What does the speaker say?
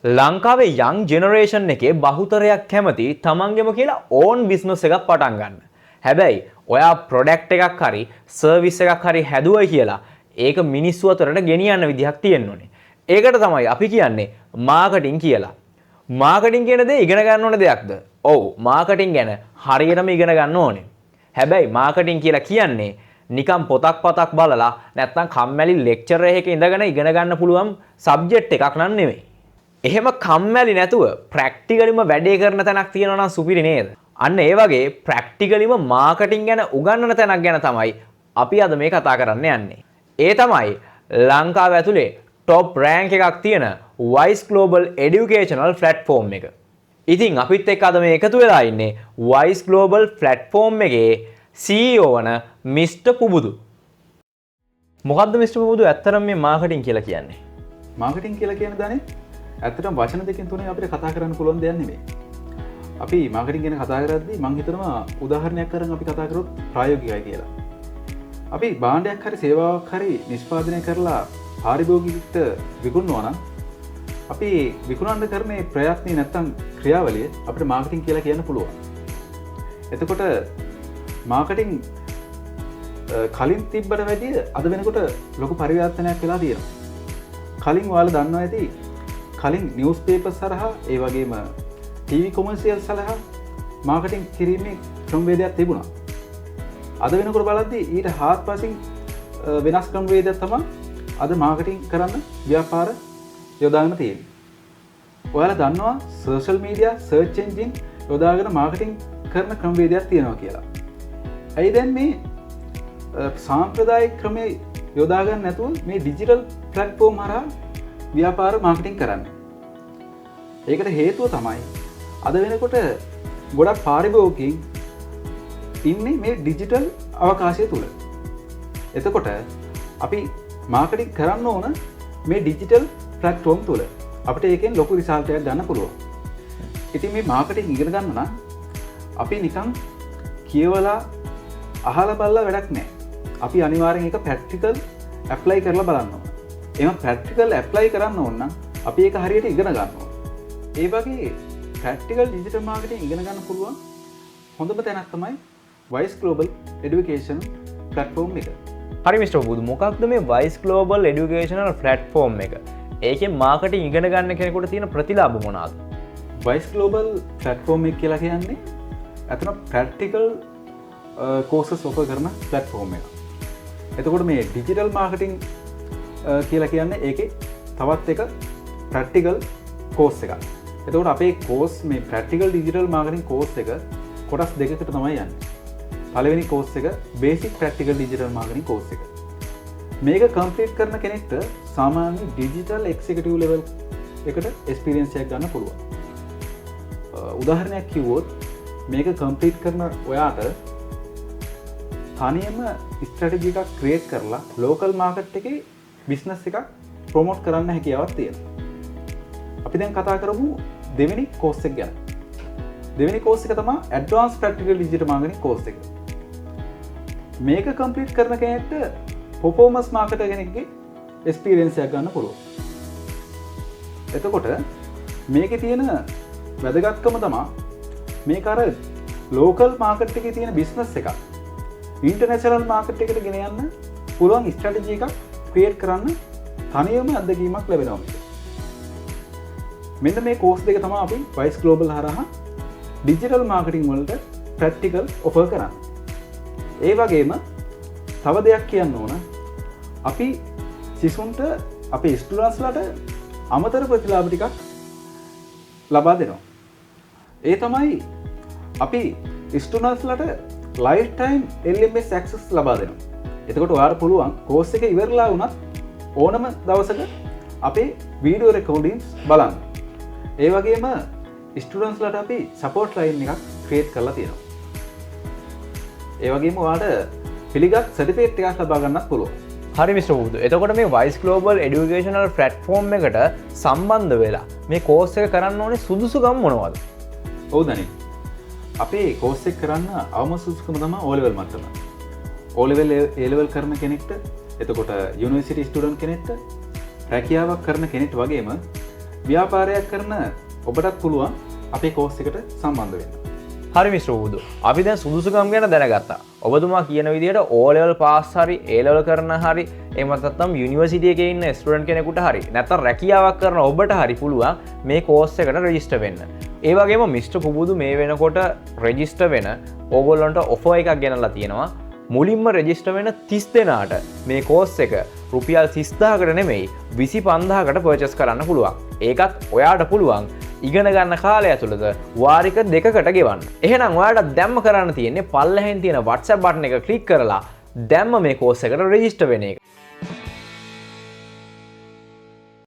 ලංකාවේ යං ජෙනරේෂන් එකේ බහුතරයක් කැමති තමන්ගෙම කියලා ඕන් බිස්නස් එකක් පටන් ගන්න. හැබැයි ඔයා ප්‍රොඩක්ට් එකක් හරි සර්විස් එකක් හරි හැදුවයි කියලා ඒක මිනිස්සු අතරට ගෙනියන්න විදිහක් තියෙන්න ඕනේ. ඒකට තමයි අපි කියන්නේ මාකටිං කියලා. මාකටිං කියන දේ ඉගෙන ගන්න ඕන දෙයක්ද? ඔව්, මාකටිං ගැන හරියටම ඉගෙන ගන්න ඕනේ. හැබැයි මාකටිං කියලා කියන්නේ නිකම් පොතක් බලලා නැත්නම් කම්මැලි ලෙක්චර් එකක ඉඳගෙන ඉගෙන ගන්න පුළුවන් සබ්ජෙක්ට් එකක් නන් නෙවෙයි. එහෙම කම්මැලි නැතුව ප්‍රැක්ටිකලිම වැඩේ කරන තැනක් තියෙනවා නම් සුපිරි නේද? අන්න ඒ වගේ ප්‍රැක්ටිකලිම මාකටිං ගැන උගන්වන තැනක් ගැන තමයි අපි අද මේ කතා කරන්න යන්නේ. ඒ තමයි ලංකාව ඇතුලේ টপ රෑන්ක් එකක් තියෙන Wise Global Educational Platform එක. ඉතින් අපිත් එක්ක අද මේ එකතු වෙලා ඉන්නේ Wise Global Platform එකේ CEO වන මිස්ටර් පුබුදු. මොකද්ද මිස්ටර් පුබුදු ඇත්තටම මේ මාකටිං කියලා කියන්නේ? මාකටිං කියලා කියන්නේ දන්නේ ඇත්තටම වචන දෙකෙන් තුනේ අපිට කතා කරන්න පුළුවන් දෙයක් නෙමෙයි. අපි මාකටිං ගැන කතා කරද්දී මම හිතනවා උදාහරණයක් අරන් අපි කතා කරොත් ප්‍රායෝගිකයි කියලා. අපි භාණ්ඩයක් හරි සේවාවක් හරි නිෂ්පාදනය කරලා පාරිභෝගිකයට විකුණනවා නම් අපි විකුණන්න කරන මේ ප්‍රයත්නේ නැත්තම් ක්‍රියාවලිය අපිට මාකටිං කියලා කියන්න පුළුවන්. එතකොට මාකටිං කලින් තිබ්බට වැඩිය අද වෙනකොට ලොකු පරිවර්තනයක් වෙලා තියෙනවා. කලින් ඔයාලා දන්නවා ඇති කලින් නිවුස් පේපර්ස් හරහා ඒ වගේම ටීවී කොමර්ෂියල්ස් හරහා මාකටිං කිරීමේ ක්‍රමවේදයක් තිබුණා. අද වෙනකොට බලද්දී ඊට හාත්පසින් වෙනස් ක්‍රමවේදයක් තමයි අද මාකටිං කරන්න ව්‍යාපාර යොදාගෙන තියෙන්නේ. ඔයාලා දන්නවා සෝෂල් මීඩියා සර්ච් එන්ජින් යොදාගෙන මාකටිං කරන ක්‍රමවේදයක් තියෙනවා කියලා. ඇයි දැන් මේ සාම්ප්‍රදායික ක්‍රමයේ යොදාගන්න නැතුව මේ ඩිජිටල් ප්ලැට්ෆෝම් හරහා ව්‍යාපාර මාකටිං කරන්න? ඒකට හේතුව තමයි අද වෙනකොට ගොඩක් පාරිභෝගිකයින් ඉන්නේ මේ ඩිජිටල් අවකාශය තුල. එතකොට අපි මාකටිං කරන්න ඕන මේ ඩිජිටල් ප්ලැට්ෆෝම් තුල. අපිට ඒකෙන් ලොකු රිසල්ට් එකක් ගන්න පුළුවන්. ඉතින් මේ මාකටිං ඉගෙන ගන්න නම් අපි නිකන් කියවලා අහලා බලලා වැඩක් නැහැ. අපි අනිවාර්යෙන් ඒක ප්‍රැක්ටිකල් ඇප්ලයි කරලා බලන්න ඕන. එහෙනම් ප්‍රැක්ටිකල් ඇප්ලයි කරන්න ඕන නම් අපි ඒක හරියට ඉගෙන ගන්න ඕන. ඒ වගේ ප්‍රැක්ටිකල් ඩිජිටල් මාකටිං ඉගෙන ගන්න පුළුවන් හොඳම තැනක් තමයි Wise Global Education Platform එක. හරි මිස්ටර් පුබුදු, මොකක්ද මේ Wise Global Educational Platform එක? ඒකෙන් මාකටිං ඉගෙන ගන්න කෙනෙකුට තියෙන ප්‍රතිලාභ මොනවාද? Wise Global Platform එක කියලා කියන්නේ අතන ප්‍රැක්ටිකල් කෝසස් ඔෆර් කරන ප්ලැට්ෆෝම් එක. එතකොට මේ ඩිජිටල් මාකටිං කියලා කියන්නේ ඒකේ තවත් එක ප්‍රැක්ටිකල් කෝස් එකක්. එතකොට අපේ කෝස් මේ ප්‍රැක්ටිකල් ඩිජිටල් මාකටිං කෝස් එක කොටස් දෙකකට තමයි යන්නේ. පළවෙනි කෝස් එක basic practical digital marketing course එක. මේක කම්ප්ලීට් කරන කෙනෙක්ට සාමාන්‍ය ඩිජිටල් එක්සිකියුටිව් ලෙවල් එකට එක්ස්පීරියන්ස් එකක් ගන්න පුළුවන්. උදාහරණයක් කිව්වොත් මේක කම්ප්ලීට් කරන ඔයාට තනියම ස්ට්‍රැටජි එකක් ක්‍රියේට් කරලා ලෝකල් මාකට් එකේ බිස්නස් එකක් ප්‍රොමෝට් කරන්න හැකියාවක් තියෙනවා. අපි දැන් කතා කරමු දෙවෙනි කෝස් එක ගැන. දෙවෙනි කෝස් එක තමයි advance practical digital marketing course එක. මේක කම්ප්ලීට් කරන කෙනෙක්ට පර්ෆෝමන්ස් මාකටර් කෙනෙක්ගේ එක්ස්පීරියන්ස් එකක් ගන්න පුළුවන්. එතකොට මේකේ තියෙන වැදගත්කම තමයි මේක අර ලෝකල් මාකට් එකේ තියෙන බිස්නස් එකක් ඉන්ටර්නැෂනල් මාකට් එකට ගෙන යන්න පුළුවන් ස්ට්‍රැටජි එකක් ක්‍රියේට් කරන්න තනියම අත්දැකීමක් ලැබෙනවා. මෙන්න මේ කෝස් දෙක තමයි අපි Wise Global හරහා ඩිජිටල් මාකටිං වලට ප්‍රැක්ටිකල් ඔෆර් කරන්නේ. ඒ වගේම තව දෙයක් කියන්න ඕන, අපි සිසුන්ට අපේ ස්ටුඩන්ට්ස්ලාට අමතර ප්‍රතිලාභ ටිකක් ලබා දෙනවා. ඒ තමයි අපි ස්ටුඩන්ට්ස්ලාට ලයිෆ් ටයිම් LMS ඇක්සස් ලබා දෙනවා. එතකොට ඔයාලට පුළුවන් කෝස් එක ඉවරලා වුණත් ඕනම දවසක අපේ වීඩියෝ රෙකෝඩින්ග්ස් බලන්න. ඒ වගේම ස්ටුඩන්ට්ස්ලාට අපි සපෝට් ලයින් එකක් ක්‍රියේට් කරලා තියෙනවා. ඒ වගේම ඔයාලට පිළිගත් සර්ටිෆිකේට් එකක් ලබා ගන්නත් පුළුවන්. හරි මිස්ටර් පුබුදු, එතකොට මේ Wise Global Educational Platform එකට සම්බන්ධ වෙලා මේ කෝස් එක කරන්න ඕනේ සුදුසුකම් මොනවද? ඔව් දනි. අපේ කෝස් එක කරන්න අවම සුදුසුකම තමයි O level මට්ටම. O level A level කරන කෙනෙක්ට, එතකොට යුනිවර්සිටි ස්ටුඩන්ට් කෙනෙක්ට, රැකියාවක් කරන කෙනෙක්ට වගේම ව්‍යාපාරයක් කරන ඔබටත් පුළුවන් අපේ කෝස් එකට සම්බන්ධ වෙන්න. හරි මිස්ටර් උබුදු. අපි දැන් සුදුසුකම් ගැන දැනගත්තා. ඔබතුමා කියන විදිහට O level පාස් හරි A level කරන හරි එහෙම නැත්නම් යුනිවර්සිටි එකේ ඉන්න ස්ටුඩන්ට් කෙනෙකුට හරි නැත්නම් රැකියාවක් කරන ඔබට හරි පුළුවන් මේ කෝස් එකට රෙජිස්ටර් වෙන්න. ඒ වගේම මිස්ටර් පුබුදු මේ වෙනකොට රෙජිස්ටර් වෙන ඕගොල්ලන්ට ඔෆර් එකක් ගෙනල්ලා තියෙනවා. මුලින්ම රෙජිස්ටර් වෙන 30 දෙනාට මේ කෝස් එක රුපියල් 30000කට නෙමෙයි 25000කට පර්චේස් කරන්න පුළුවන්. ඒකත් ඔයාට පුළුවන් ඉගෙන ගන්න කාලය ඇතුළත වාරික 2කට ගෙවන්න. එහෙනම් ඔයාට දැම්ම කරන්න තියෙන්නේ පල්ලෙහෙන් තියෙන WhatsApp බටන් එක ක්ලික් කරලා දැම්ම මේ කෝස් එකට රෙජිස්ටර් වෙන එක.